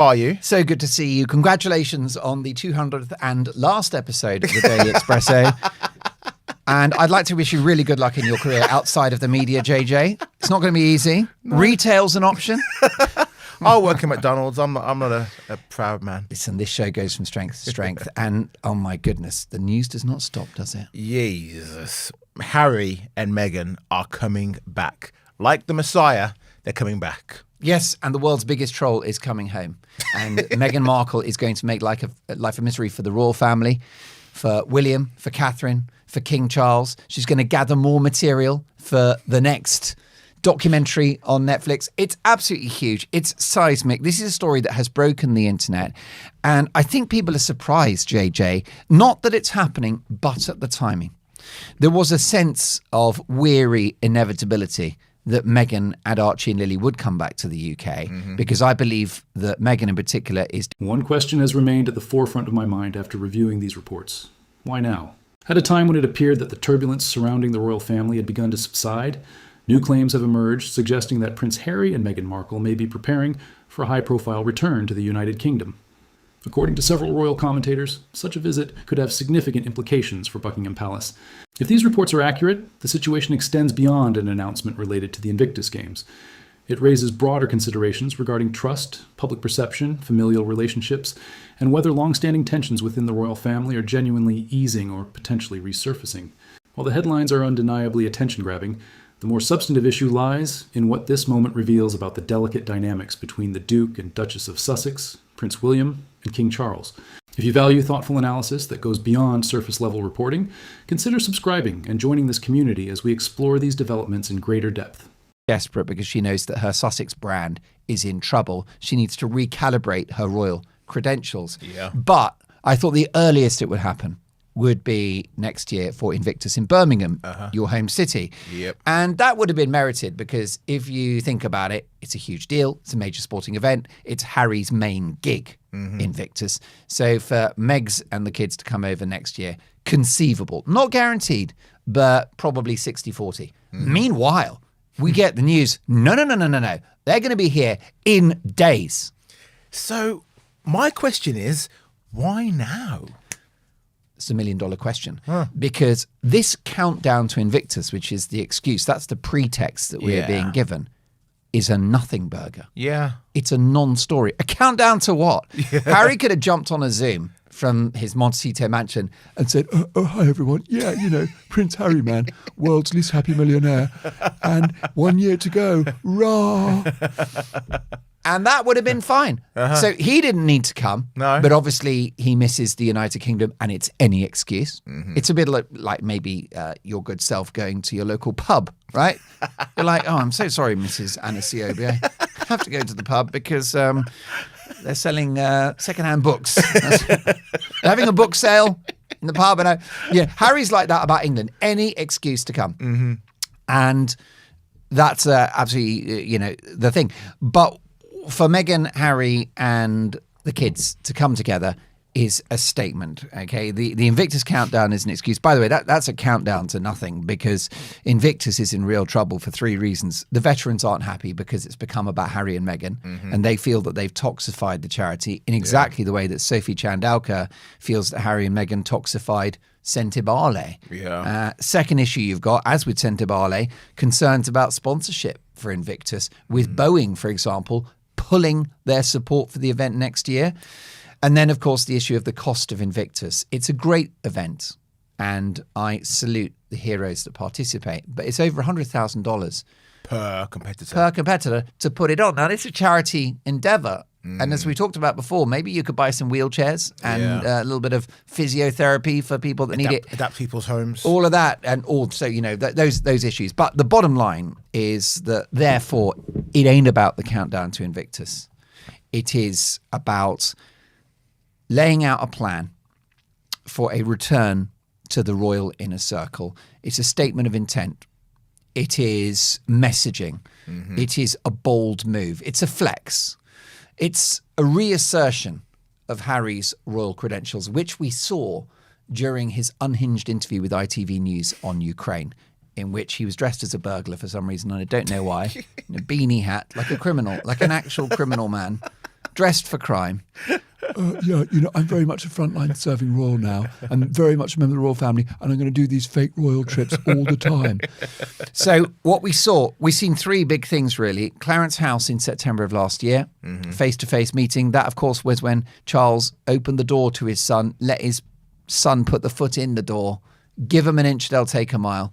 Are you? So good to see you. Congratulations on the 200th and last episode of the Daily Espresso. And I'd like to wish you really good luck in your career outside of the media, JJ. It's not going to be easy. No. Retail's an option. I'll work at McDonald's. I'm not a proud man. Listen, this show goes from strength to strength. And, oh my goodness, the news does not stop, does it? Jesus. Harry and Meghan are coming back. Like the Messiah, they're coming back. Yes, and the world's biggest troll is coming home. And Meghan Markle is going to make life a misery for the royal family, for William, for Catherine, for King Charles. She's going to gather more material for the next documentary on Netflix. It's absolutely huge. It's seismic. This is a story that has broken the internet. And I think people are surprised, JJ, not that it's happening, but at the timing. There was a sense of weary inevitability that Meghan and Archie and Lily would come back to the UK, because I believe that Meghan in particular is... One question has remained at the forefront of my mind after reviewing these reports. Why now? At a time when it appeared that the turbulence surrounding the royal family had begun to subside, new claims have emerged suggesting that Prince Harry and Meghan Markle may be preparing for a high-profile return to the United Kingdom. According to several royal commentators, such a visit could have significant implications for Buckingham Palace. If these reports are accurate, the situation extends beyond an announcement related to the Invictus Games. It raises broader considerations regarding trust, public perception, familial relationships, and whether long-standing tensions within the royal family are genuinely easing or potentially resurfacing. While the headlines are undeniably attention-grabbing, the more substantive issue lies in what this moment reveals about the delicate dynamics between the Duke and Duchess of Sussex, Prince William, and King Charles. If you value thoughtful analysis that goes beyond surface-level reporting, consider subscribing and joining this community as we explore these developments in greater depth. Desperate because she knows that her Sussex brand is in trouble. She needs to recalibrate her royal credentials. Yeah. But I thought the earliest it would happen would be next year for Invictus in Birmingham, your home city. Yep. And that would have been merited because if you think about it, it's a huge deal. It's a major sporting event. It's Harry's main gig, Invictus. So for Megs and the kids to come over next year, conceivable. Not guaranteed, but probably 60-40. Meanwhile, we get the news, no. They're going to be here in days. So my question is, why now? It's $1 million question, because this countdown to Invictus, which is the excuse, that's the pretext that we're being given, is a nothing burger. Yeah. It's a non-story. A countdown to what? Yeah. Harry could have jumped on a Zoom from his Montecito mansion and said, oh, hi, everyone. Yeah, Prince Harry, man, world's least happy millionaire. And 1 year to go. Rah. And that would have been fine. So he didn't need to come. No. But obviously he misses the United Kingdom and it's any excuse. It's a bit like maybe your good self going to your local pub, right? You're like, oh, I'm so sorry, Mrs. Anasiobi. I have to go to the pub because they're selling secondhand books. They're having a book sale in the pub. And Harry's like that about England. Any excuse to come. And that's absolutely, the thing. But for Meghan, Harry, and the kids to come together is a statement, okay? The Invictus countdown is an excuse. By the way, that's a countdown to nothing because Invictus is in real trouble for 3 reasons. The veterans aren't happy because it's become about Harry and Meghan, and they feel that they've toxified the charity in exactly the way that Sophie Chandauka feels that Harry and Meghan toxified Sentibale. Yeah. Second issue you've got, as with Sentibale, concerns about sponsorship for Invictus, with Boeing, for example, pulling their support for the event next year. And then, of course, the issue of the cost of Invictus. It's a great event, and I salute the heroes that participate, but it's over $100,000 per competitor to put it on. Now, it's a charity endeavor. And as we talked about before, maybe you could buy some wheelchairs and a little bit of physiotherapy for people that need it. Adapt people's homes. All of that. And also, those issues. But the bottom line is that, therefore, it ain't about the countdown to Invictus. It is about laying out a plan for a return to the royal inner circle. It's a statement of intent. It is messaging. It is a bold move. It's a flex. It's a reassertion of Harry's royal credentials, which we saw during his unhinged interview with ITV News on Ukraine, in which he was dressed as a burglar for some reason, and I don't know why, in a beanie hat, like a criminal, like an actual criminal man, dressed for crime. Yeah, I'm very much a frontline serving royal now, and very much a member of the royal family, and I'm going to do these fake royal trips all the time. So what we've seen three big things really. Clarence House in September of last year, face-to-face meeting. That, of course, was when Charles opened the door to his son, let his son put the foot in the door, give them an inch, they'll take a mile.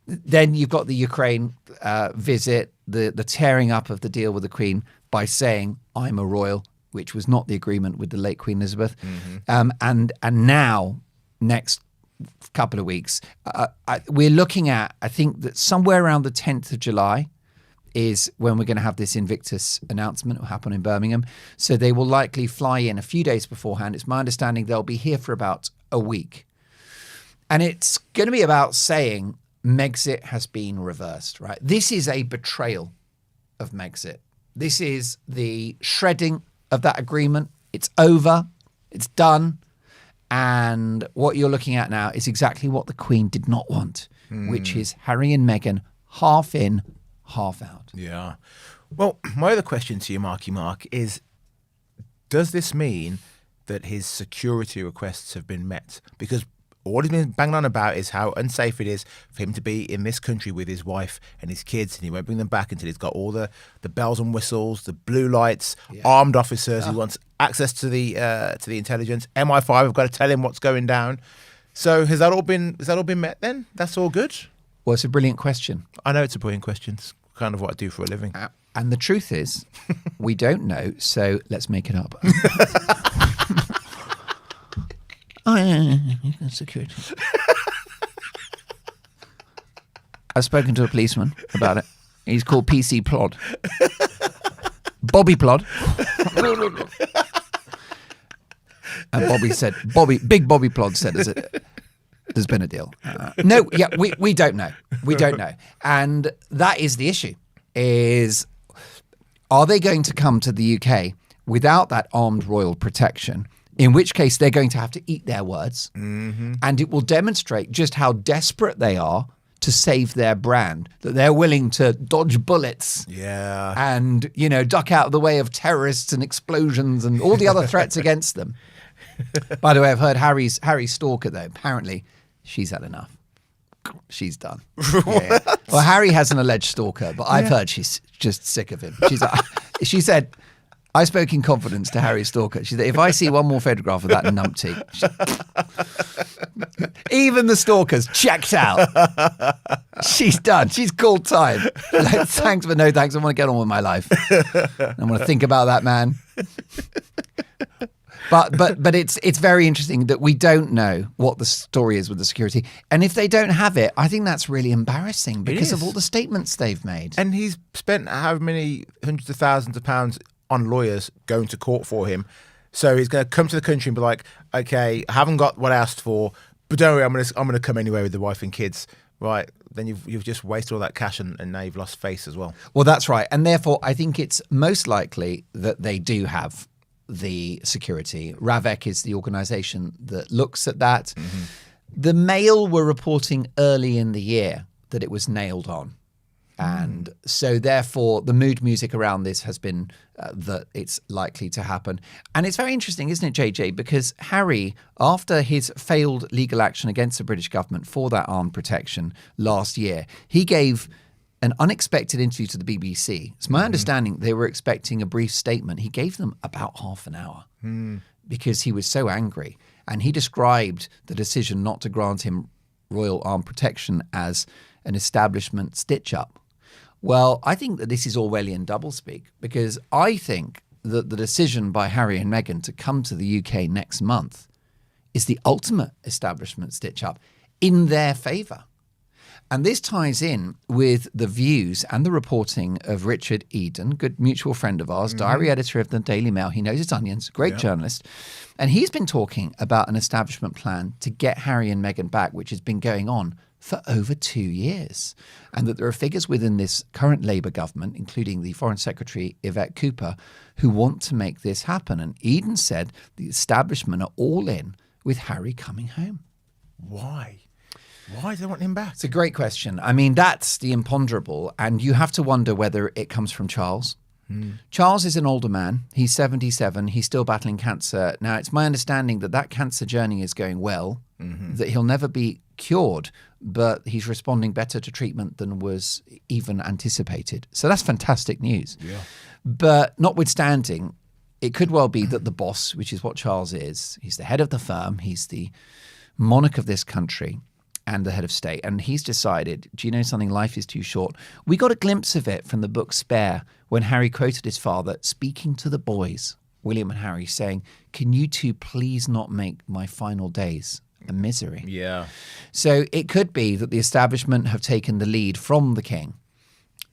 Then you've got the Ukraine visit, the tearing up of the deal with the Queen by saying, I'm a royal, which was not the agreement with the late Queen Elizabeth. And now, next couple of weeks, we're looking at, I think that somewhere around the 10th of July is when we're going to have this Invictus announcement. It will happen in Birmingham. So they will likely fly in a few days beforehand. It's my understanding they'll be here for about a week. And it's going to be about saying Megxit has been reversed, right? This is a betrayal of Megxit. This is the shredding of that agreement. It's over. It's done. And what you're looking at now is exactly what the Queen did not want, which is Harry and Meghan half in, half out. Yeah. Well, my other question to you, Marky Mark, is does this mean that his security requests have been met? Because all he's been banging on about is how unsafe it is for him to be in this country with his wife and his kids, and he won't bring them back until he's got all the bells and whistles, the blue lights, armed officers. He wants access to the intelligence. MI5 have got to tell him what's going down. So has that all been met then? That's all good? Well, it's a brilliant question. I know it's a brilliant question. It's kind of what I do for a living. And the truth is, we don't know, so let's make it up. Oh, yeah, security. I've spoken to a policeman about it. He's called PC Plod. Bobby Plod. And Bobby said, Big Bobby Plod said, there's been a deal. No, yeah, we don't know. We don't know. And that is the issue, is are they going to come to the UK without that armed royal protection? In which case they're going to have to eat their words. And it will demonstrate just how desperate they are to save their brand, that they're willing to dodge bullets and, duck out of the way of terrorists and explosions and all the other threats against them. By the way, I've heard Harry's stalker, though. Apparently, she's had enough. She's done. Yeah. Well, Harry has an alleged stalker, but I've heard she's just sick of him. She said... I spoke in confidence to Harry Stalker. She said, if I see one more photograph of that numpty, even the stalker's checked out. She's done. She's called time. Like, thanks, but no thanks. I want to get on with my life. I want to think about that man. But it's very interesting that we don't know what the story is with the security. And if they don't have it, I think that's really embarrassing because of all the statements they've made. And he's spent how many hundreds of thousands of pounds on lawyers going to court for him. So he's going to come to the country and be like, okay, I haven't got what I asked for, but don't worry, I'm going to come anyway with the wife and kids. Right. Then you've just wasted all that cash and now you've lost face as well. Well, that's right. And therefore, I think it's most likely that they do have the security. RAVEC is the organisation that looks at that. The Mail were reporting early in the year that it was nailed on. And so therefore the mood music around this has been that it's likely to happen. And it's very interesting, isn't it, JJ? Because Harry, after his failed legal action against the British government for that armed protection last year, he gave an unexpected interview to the BBC. It's my understanding they were expecting a brief statement. He gave them about half an hour because he was so angry. And he described the decision not to grant him royal armed protection as an establishment stitch-up. Well, I think that this is Orwellian doublespeak because I think that the decision by Harry and Meghan to come to the UK next month is the ultimate establishment stitch-up in their favour. And this ties in with the views and the reporting of Richard Eden, good mutual friend of ours, diary editor of the Daily Mail. He knows his onions, great journalist. And he's been talking about an establishment plan to get Harry and Meghan back, which has been going on for over 2 years, and that there are figures within this current Labour government, including the Foreign Secretary Yvette Cooper, who want to make this happen. And Eden said the establishment are all in with Harry coming home. Why? Why do they want him back? It's a great question. I mean, that's the imponderable, and you have to wonder whether it comes from Charles, Charles is an older man. He's 77. He's still battling cancer. Now, it's my understanding that that cancer journey is going well, that he'll never be cured, but he's responding better to treatment than was even anticipated. So that's fantastic news. Yeah. But notwithstanding, it could well be that the boss, which is what Charles is, he's the head of the firm, he's the monarch of this country and the head of state. And he's decided, do you know something? Life is too short. We got a glimpse of it from the book Spare when Harry quoted his father speaking to the boys, William and Harry, saying, can you two please not make my final days a misery? Yeah. So it could be that the establishment have taken the lead from the king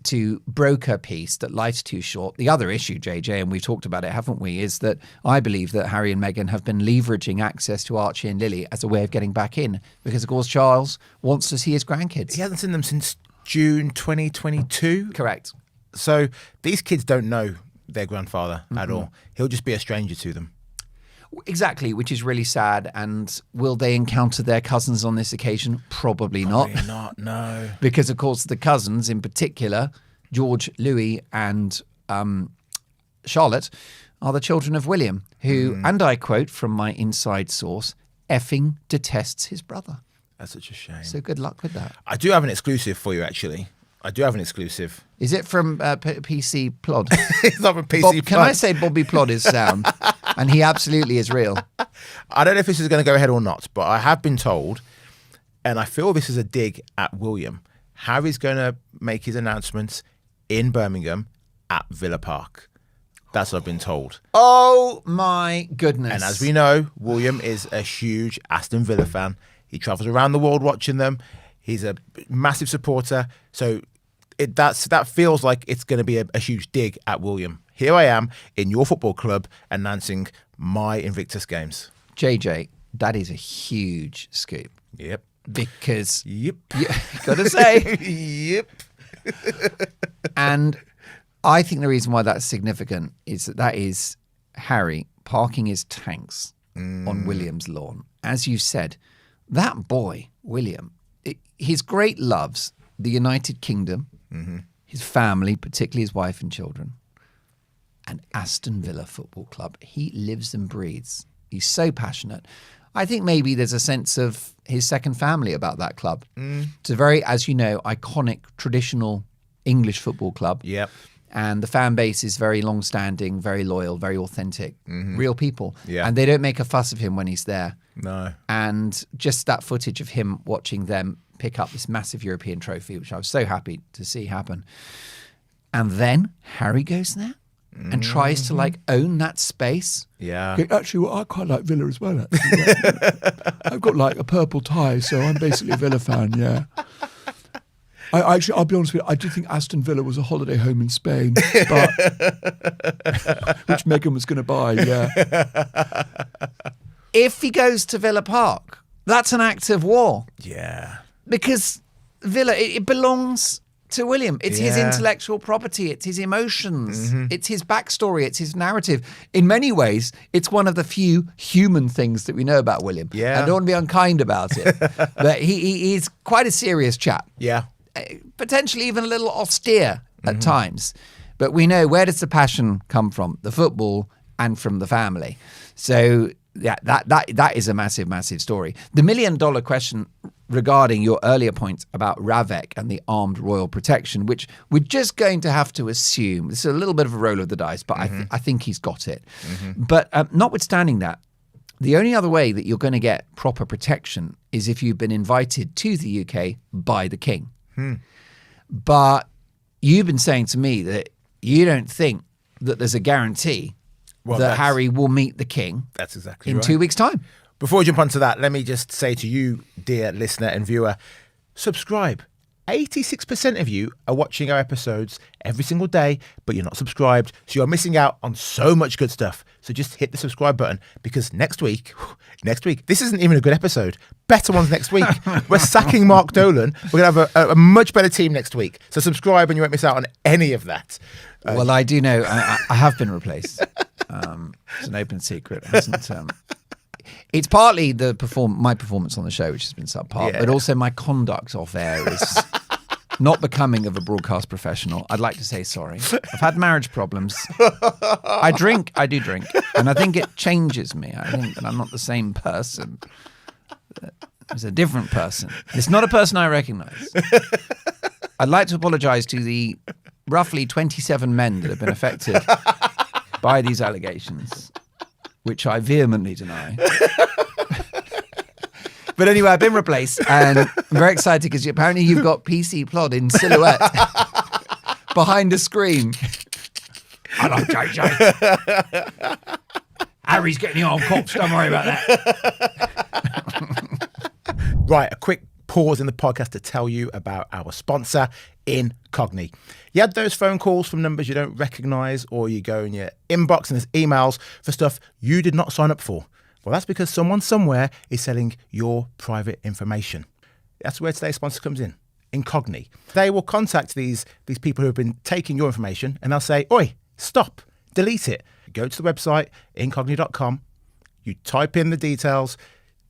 to broker peace, that life's too short. The other issue, JJ, and we've talked about it, haven't we, is that I believe that Harry and Meghan have been leveraging access to Archie and Lily as a way of getting back in, because, of course, Charles wants to see his grandkids. He hasn't seen them since June 2022. Correct. So these kids don't know their grandfather at all. He'll just be a stranger to them. Exactly, which is really sad. And will they encounter their cousins on this occasion? Probably not. Probably not, no. Because, of course, the cousins in particular, George, Louis and Charlotte, are the children of William, who, and I quote from my inside source, effing detests his brother. That's such a shame. So good luck with that. I do have an exclusive for you, actually. I do have an exclusive. Is it from PC Plod? It's not from PC Bob, Plod. can I say Bobby Plod is sound? And he absolutely is real. I don't know if this is going to go ahead or not, but I have been told, and I feel this is a dig at William, Harry's going to make his announcements in Birmingham at Villa Park. That's what I've been told. Oh, my goodness. And as we know, William is a huge Aston Villa fan. He travels around the world watching them. He's a massive supporter. So that feels like it's going to be a huge dig at William. Here I am in your football club announcing my Invictus Games. JJ, that is a huge scoop. Yep. Because, Yep. gotta say. Yep. And I think the reason why that's significant is that is Harry parking his tanks on William's lawn. As you said, that boy, William, his great loves the United Kingdom, his family, particularly his wife and children, and Aston Villa Football Club. He lives and breathes. He's so passionate. I think maybe there's a sense of his second family about that club. It's a very, as you know, iconic, traditional English football club. Yep. And the fan base is very long-standing, very loyal, very authentic, real people. Yeah. And they don't make a fuss of him when he's there. No. And just that footage of him watching them pick up this massive European trophy, which I was so happy to see happen. And then Harry goes there and tries to like own that space. Yeah. Okay, actually, well, I quite like Villa as well, actually. Yeah. I've got like a purple tie, so I'm basically a Villa fan, yeah. I'll be honest with you, I do think Aston Villa was a holiday home in Spain, but which Meghan was going to buy, yeah. If he goes to Villa Park, that's an act of war. Yeah. Because Villa, it belongs to William. It's his Yeah. intellectual property. It's his emotions. It's his backstory. It's his narrative. In many ways, it's one of the few human things that we know about William. Yeah. I don't want to be unkind about it, but he's quite a serious chap. Yeah. Potentially even a little austere at times. But we know, where does the passion come from? The football and from the family. So yeah, that is a massive, massive story. The $1 million question regarding your earlier point about Ravek and the armed royal protection, which we're just going to have to assume, this is a little bit of a roll of the dice, but I think he's got it. But notwithstanding that, the only other way that you're going to get proper protection is if you've been invited to the UK by the king. But you've been saying to me that you don't think that there's a guarantee that Harry will meet the king That's exactly in right. 2 weeks' time. Before we jump onto that, let me just say to you, dear listener and viewer, subscribe. 86% of you are watching our episodes every single day, but you're not subscribed, so you're missing out on so much good stuff. So just hit the subscribe button, because next week, this isn't even a good episode. Better ones next week. We're sacking Mark Dolan. We're going to have a much better team next week. So subscribe and you won't miss out on any of that. Well, I do know I have been replaced. It's an open secret. It hasn't. It's partly my performance on the show, which has been subpar, Yeah. but also my conduct off air is not becoming of a broadcast professional, I'd like to say sorry. I've had marriage problems. I do drink. And I think it changes me. I think that I'm not the same person. It's a different person. It's not a person I recognize. I'd like to apologize to the roughly 27 men that have been affected by these allegations, which I vehemently deny. But anyway, I've been replaced, and I'm very excited because apparently you've got PC Plod in silhouette behind a screen. Hello, JJ. Harry's getting the old cops. Don't worry about that. Right, a quick pause in the podcast to tell you about our sponsor, Incogni. You had those phone calls from numbers you don't recognise, or you go in your inbox and there's emails for stuff you did not sign up for. Well, that's because someone somewhere is selling your private information. That's where today's sponsor comes in, Incogni. They will contact these people who have been taking your information, and they'll say, oi, stop, delete it. Go to the website, incogni.com, you type in the details,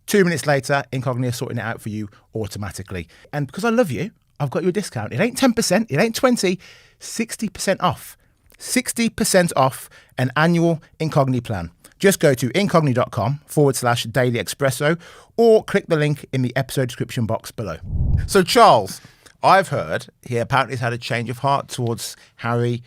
2 minutes later, Incogni are sorting it out for you automatically. And because I love you, I've got you a discount. It ain't 10%, it ain't 20, 60% off. 60% off an annual Incogni plan. Just go to incogni.com/daily espresso or click the link in the episode description box below. So Charles, I've heard he apparently has had a change of heart towards Harry,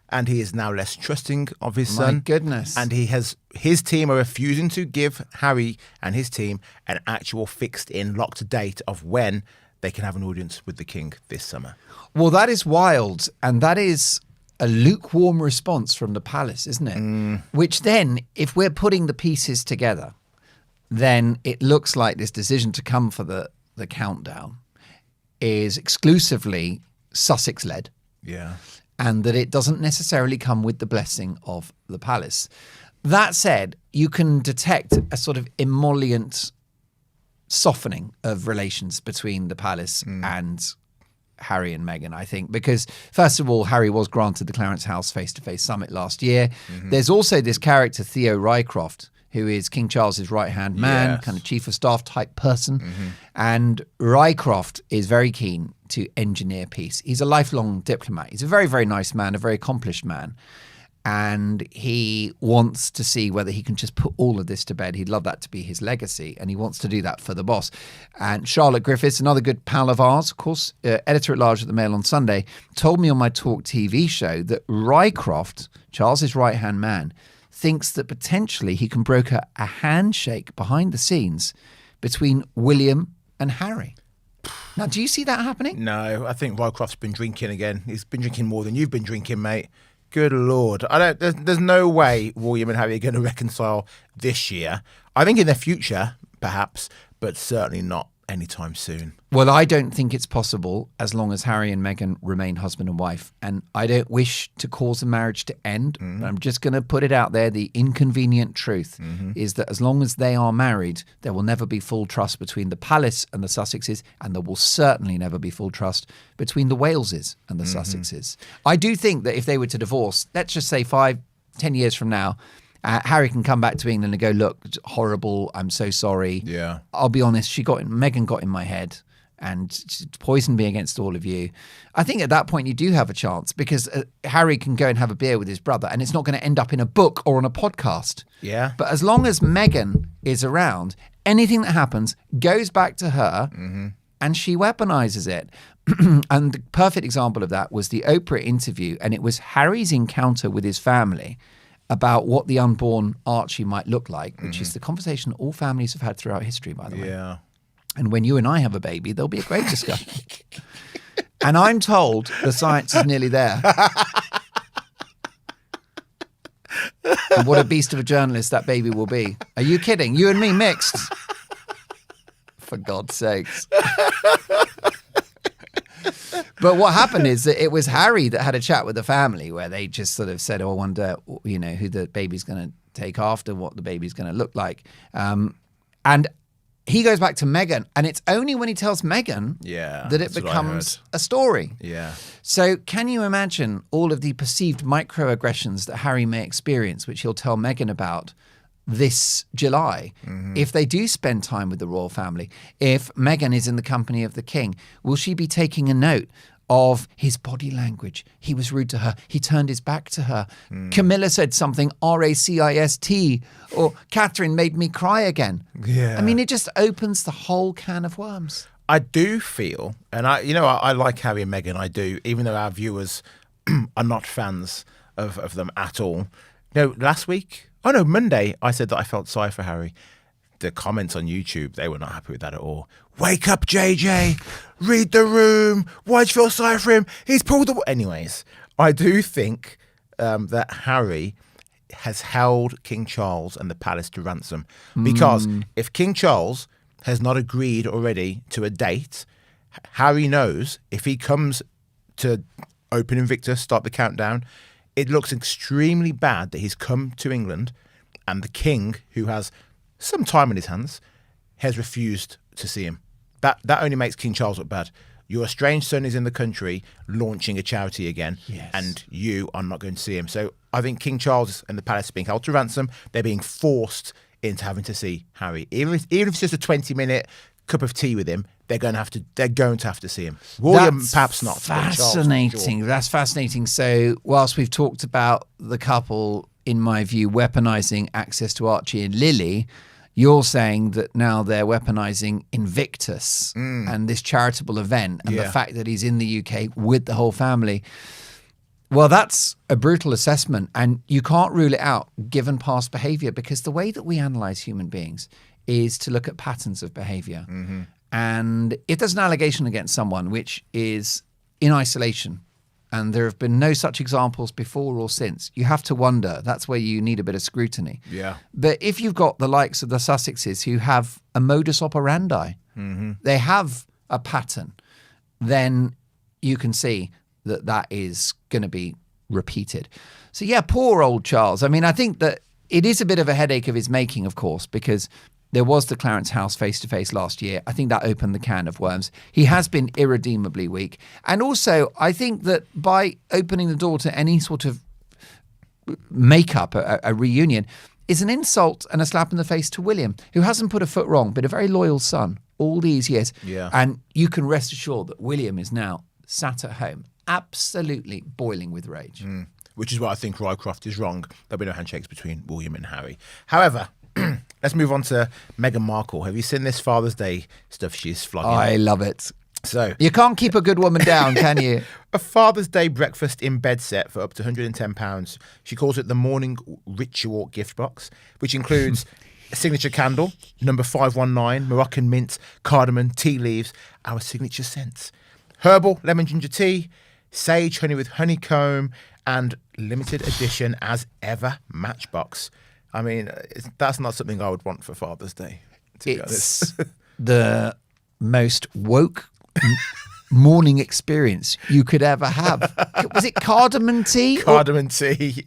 and he is now less trusting of his son. My goodness. And his team are refusing to give Harry and his team an actual fixed in locked date of when they can have an audience with the king this summer. Well, that is wild. And that is a lukewarm response from the palace, isn't it? Which then, if we're putting the pieces together, then it looks like this decision to come for the countdown is exclusively Sussex-led. Yeah. And that it doesn't necessarily come with the blessing of the palace. That said, you can detect a sort of emollient softening of relations between the palace and Harry and Meghan, I think, because first of all, Harry was granted the Clarence House face-to-face summit last year. There's also this character, Theo Rycroft, who is King Charles's right-hand man, kind of chief of staff type person. And Rycroft is very keen to engineer peace. He's a lifelong diplomat. He's a very, very nice man, a very accomplished man. And he wants to see whether he can just put all of this to bed. He'd love that to be his legacy, and he wants to do that for the boss. And Charlotte Griffiths, another good pal of ours, of course, editor-at-large at the Mail on Sunday, told me on my Talk TV show that Rycroft, Charles's right-hand man, thinks that potentially he can broker a handshake behind the scenes between William and Harry. Now, do you see that happening? No, I think Rycroft's been drinking again. He's been drinking more than you've been drinking, mate. Good Lord. There's no way William and Harry are going to reconcile this year. I think in the future, perhaps, but certainly not anytime soon. Well, I don't think it's possible as long as Harry and Meghan remain husband and wife. And I don't wish to cause a marriage to end. But I'm just going to put it out there. The inconvenient truth is that as long as they are married, there will never be full trust between the palace and the Sussexes. And there will certainly never be full trust between the Waleses and the Sussexes. I do think that if they were to divorce, let's just say 5-10 years from now, Harry can come back to England and go, look, horrible, I'm so sorry. Yeah. I'll be honest, Meghan got in my head and poisoned me against all of you. I think at that point you do have a chance because Harry can go and have a beer with his brother and it's not going to end up in a book or on a podcast. Yeah. But as long as Meghan is around, anything that happens goes back to her and she weaponizes it. And the perfect example of that was the Oprah interview, and it was Harry's encounter with his family about what the unborn Archie might look like, which is the conversation all families have had throughout history, by the way. Yeah. And when you and I have a baby, there'll be a great discussion. And I'm told the science is nearly there. And what a beast of a journalist that baby will be. Are you kidding? You and me mixed. For God's sakes. But what happened is that it was Harry that had a chat with the family where they just sort of said, oh, I wonder, you know, who the baby's going to take after, what the baby's going to look like. And he goes back to Meghan, and it's only when he tells Meghan that it becomes a story. Yeah. So can you imagine all of the perceived microaggressions that Harry may experience, which he'll tell Meghan about this July, if they do spend time with the royal family? If Meghan is in the company of the king, will she be taking a note of his body language. He was rude to her. He turned his back to her. Camilla said something, racist, or Catherine made me cry again. Yeah. I mean, it just opens the whole can of worms. I do feel, and I like Harry and Meghan, I do, even though our viewers are not fans of them at all. Monday, I said that I felt sorry for Harry. The comments on YouTube, they were not happy with that at all. Wake up, JJ. Read the room. Why'd you feel sorry for him? He's pulled the... Anyways, I do think that Harry has held King Charles and the palace to ransom. Because if King Charles has not agreed already to a date, Harry knows if he comes to open Invictus, start the countdown, it looks extremely bad that he's come to England and the king, who has some time in his hands, has refused to see him. That only makes King Charles look bad. Your estranged son is in the country launching a charity again, and you are not going to see him. So I think King Charles and the palace are being held to ransom. They're being forced into having to see Harry. Even if it's just a 20-minute cup of tea with him, they're going to have to see him. William, That's perhaps not. Fascinating. Charles, sure. That's fascinating. So whilst we've talked about the couple, in my view, weaponizing access to Archie and Lily, you're saying that now they're weaponizing Invictus and this charitable event and the fact that he's in the UK with the whole family. Well, that's a brutal assessment, and you can't rule it out given past behavior, because the way that we analyze human beings is to look at patterns of behavior. And if there's an allegation against someone which is in isolation, and there have been no such examples before or since, you have to wonder. That's where you need a bit of scrutiny. Yeah. But if you've got the likes of the Sussexes who have a modus operandi, they have a pattern, then you can see that that is going to be repeated. So yeah, poor old Charles. I mean, I think that it is a bit of a headache of his making, of course, because there was the Clarence House face-to-face last year. I think that opened the can of worms. He has been irredeemably weak. And also, I think that by opening the door to any sort of make-up, a reunion, is an insult and a slap in the face to William, who hasn't put a foot wrong, but a very loyal son all these years. Yeah. And you can rest assured that William is now sat at home, absolutely boiling with rage. Which is why I think Rycroft is wrong. There'll be no handshakes between William and Harry. However, let's move on to Meghan Markle. Have you seen this Father's Day stuff she's flogging? I love it. So You can't keep a good woman down, can you? a Father's Day breakfast in bed set for up to £110. She calls it the Morning Ritual gift box, which includes a signature candle, number 519, Moroccan mint, cardamom, tea leaves, our signature scents, herbal lemon ginger tea, sage honey with honeycomb, and limited edition as ever matchbox. I mean, that's not something I would want for Father's Day, to be It's honest. the most woke morning experience you could ever have. Was it cardamom tea? Cardamom tea.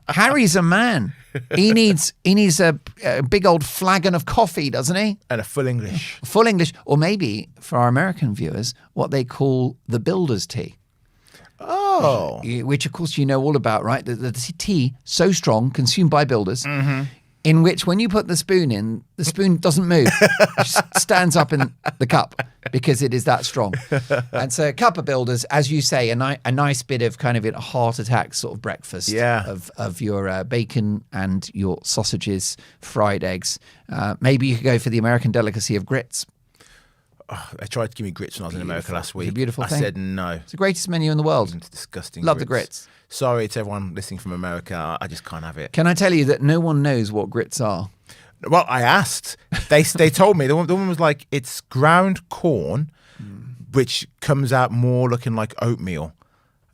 Harry's a man. He needs a big old flagon of coffee, doesn't he? And a full English. Full English, or maybe for our American viewers, what they call the builder's tea. Oh. Which, of course, you know all about, right? The tea, so strong, consumed by builders, in which when you put the spoon in, the spoon doesn't move. It just stands up in the cup because it is that strong. And so a cup of builders, as you say, a nice bit of kind of a heart attack sort of breakfast of your bacon and your sausages, fried eggs. Maybe you could go for the American delicacy of grits. Oh, they tried to give me grits when I was in America last week. It's a beautiful thing. I said no. It's the greatest menu in the world. It's disgusting. Love the grits. Sorry to everyone listening from America. I just can't have it. Can I tell you that no one knows what grits are? Well, I asked. They told me. The woman was like, it's ground corn, which comes out more looking like oatmeal.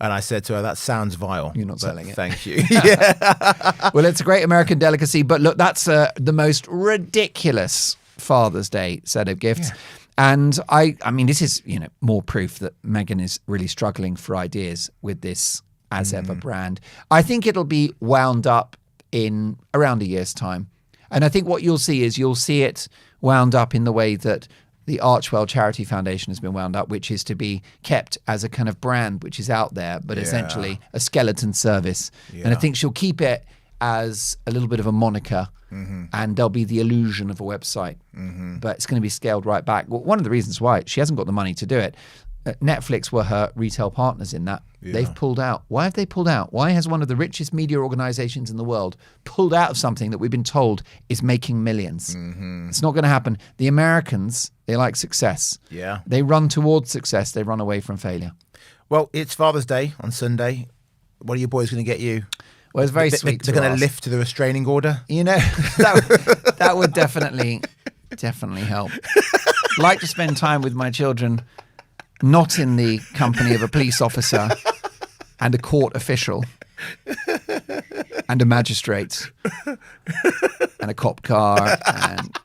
And I said to her, that sounds vile. You're not selling it. Thank you. Yeah. Well, it's a great American delicacy, but look, that's the most ridiculous Father's Day set of gifts. Yeah. And I mean, this is, more proof that Meghan is really struggling for ideas with this as ever brand. I think it'll be wound up in around a year's time. And I think what you'll see it wound up in the way that the Archwell Charity Foundation has been wound up, which is to be kept as a kind of brand which is out there, but essentially a skeleton service. Yeah. And I think she'll keep it as a little bit of a moniker, and there'll be the illusion of a website, but it's going to be scaled right back. Well, one of the reasons why she hasn't got the money to do it, Netflix were her retail partners in that. Yeah. They've pulled out. Why have they pulled out? Why has one of the richest media organizations in the world pulled out of something that we've been told is making millions? Mm-hmm. It's not going to happen. The Americans, they like success. Yeah. They run towards success. They run away from failure. Well, it's Father's Day on Sunday. What are your boys going to get you? Well, it's very sweet. They're going to lift to the restraining order. You know, that would definitely help. Like to spend time with my children, not in the company of a police officer and a court official and a magistrate and a cop car and...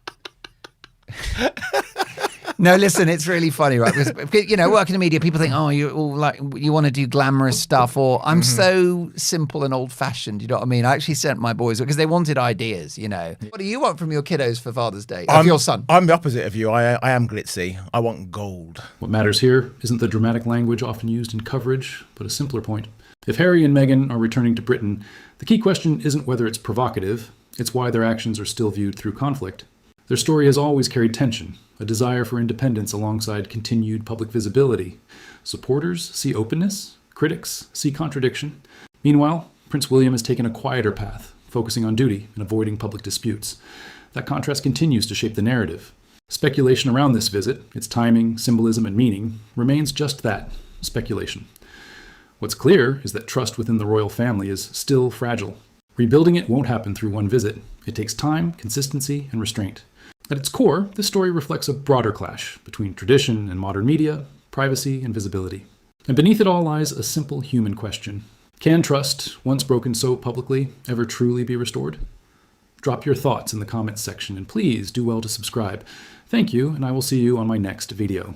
No, listen, it's really funny, right? Because, you know, working in media, people think, oh, you want to do glamorous stuff, or I'm so simple and old-fashioned. You know what I mean? I actually sent my boys because they wanted ideas. You know, what do you want from your kiddos for Father's Day? Of your son? I'm the opposite of you. I am glitzy. I want gold. What matters here isn't the dramatic language often used in coverage, but a simpler point. If Harry and Meghan are returning to Britain, the key question isn't whether it's provocative, it's why their actions are still viewed through conflict. Their story has always carried tension, a desire for independence alongside continued public visibility. Supporters see openness, critics see contradiction. Meanwhile, Prince William has taken a quieter path, focusing on duty and avoiding public disputes. That contrast continues to shape the narrative. Speculation around this visit, its timing, symbolism, and meaning, remains just that, speculation. What's clear is that trust within the royal family is still fragile. Rebuilding it won't happen through one visit. It takes time, consistency, and restraint. At its core, this story reflects a broader clash between tradition and modern media, privacy and visibility. And beneath it all lies a simple human question. Can trust, once broken so publicly, ever truly be restored? Drop your thoughts in the comments section, and please do well to subscribe. Thank you, and I will see you on my next video.